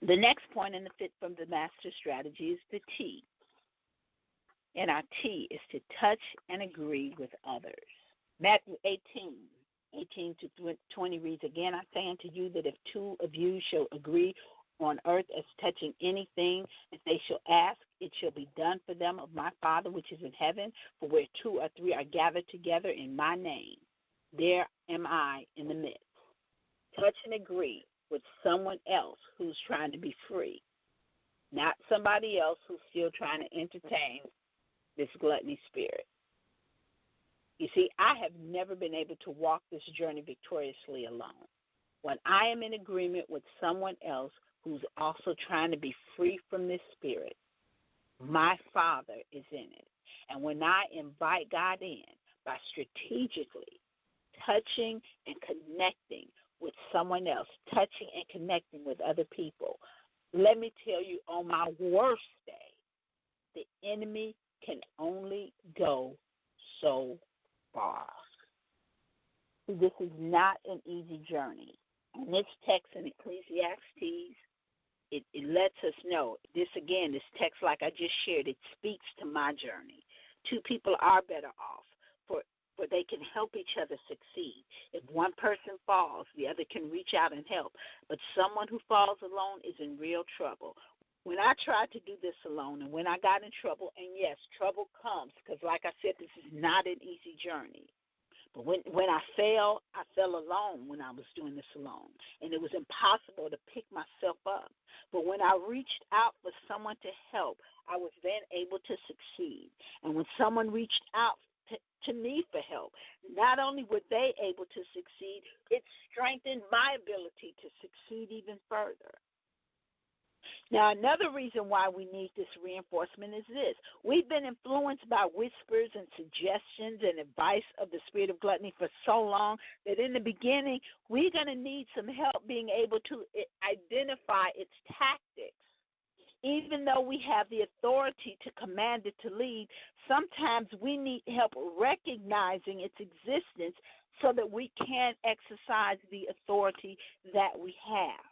The next point in the Fit from the Master strategy is the T. And our T is to touch and agree with others. Matthew 18 to 20 reads, "Again, I say unto you that if two of you shall agree on earth as touching anything that they shall ask, it shall be done for them of my Father which is in heaven. For where two or three are gathered together in my name, there am I in the midst." Touch and agree with someone else who's trying to be free, not somebody else who's still trying to entertain this gluttony spirit. You see, I have never been able to walk this journey victoriously alone. When I am in agreement with someone else who's also trying to be free from this spirit, my Father is in it. And when I invite God in by strategically touching and connecting with someone else, touching and connecting with other people, let me tell you, on my worst day, the enemy can only go so far. This is not an easy journey. And this text in Ecclesiastes, it lets us know, this text like I just shared, it speaks to my journey. Two people are better off, for they can help each other succeed. If one person falls, the other can reach out and help. But someone who falls alone is in real trouble. When I tried to do this alone and when I got in trouble, and yes, trouble comes because, like I said, this is not an easy journey. But when I fell alone when I was doing this alone, and it was impossible to pick myself up. But when I reached out for someone to help, I was then able to succeed. And when someone reached out to me for help, not only were they able to succeed, it strengthened my ability to succeed even further. Now, another reason why we need this reinforcement is this. We've been influenced by whispers and suggestions and advice of the spirit of gluttony for so long that in the beginning, we're going to need some help being able to identify its tactics. Even though we have the authority to command it to lead, sometimes we need help recognizing its existence so that we can exercise the authority that we have.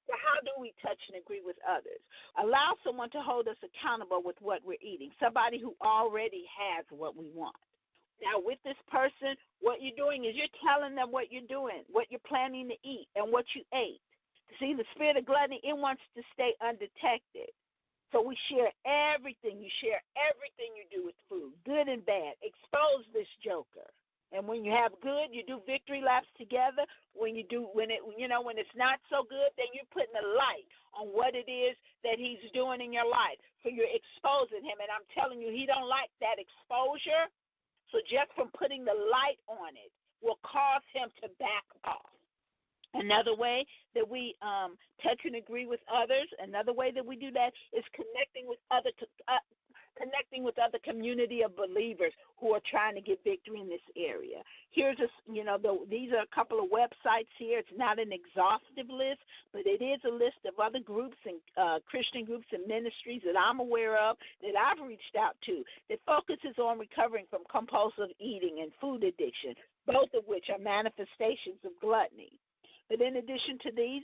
So how do we touch and agree with others? Allow someone to hold us accountable with what we're eating, somebody who already has what we want. Now, with this person, what you're doing is you're telling them what you're doing, what you're planning to eat, and what you ate. See, the spirit of gluttony, it wants to stay undetected. So we share everything. You share everything you do with food, good and bad. Expose this joker. And when you have good, you do victory laps together. When it's not so good, then you're putting a light on what it is that he's doing in your life. So you're exposing him. And I'm telling you, he don't like that exposure. So just from putting the light on it will cause him to back off. Another way that we touch and agree with others, another way that we do that is connecting with other community of believers who are trying to get victory in this area. These are a couple of websites here. It's not an exhaustive list, but it is a list of other groups and Christian groups and ministries that I'm aware of that I've reached out to that focuses on recovering from compulsive eating and food addiction, both of which are manifestations of gluttony. But in addition to these,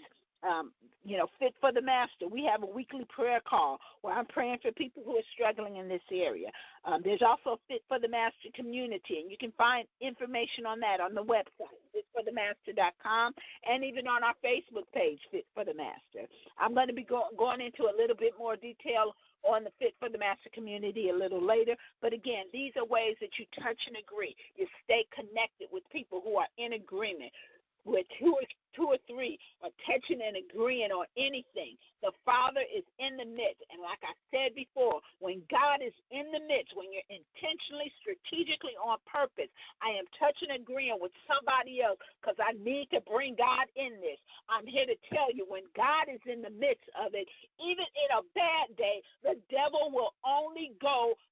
Fit for the Master, we have a weekly prayer call where I'm praying for people who are struggling in this area. There's also Fit for the Master community, and you can find information on that on the website, fitforthemaster.com, and even on our Facebook page, Fit for the Master. I'm going to be going into a little bit more detail on the Fit for the Master community a little later. But again, these are ways that you touch and agree. You stay connected with people who are in agreement. Where two or three are touching and agreeing on anything, the Father is in the midst. And like I said before, when God is in the midst, when you're intentionally, strategically on purpose, I am touching and agreeing with somebody else because I need to bring God in this. I'm here to tell you, when God is in the midst of it, even in a bad day, the devil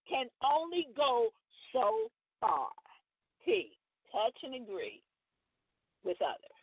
can only go so far. Touch and agree with others.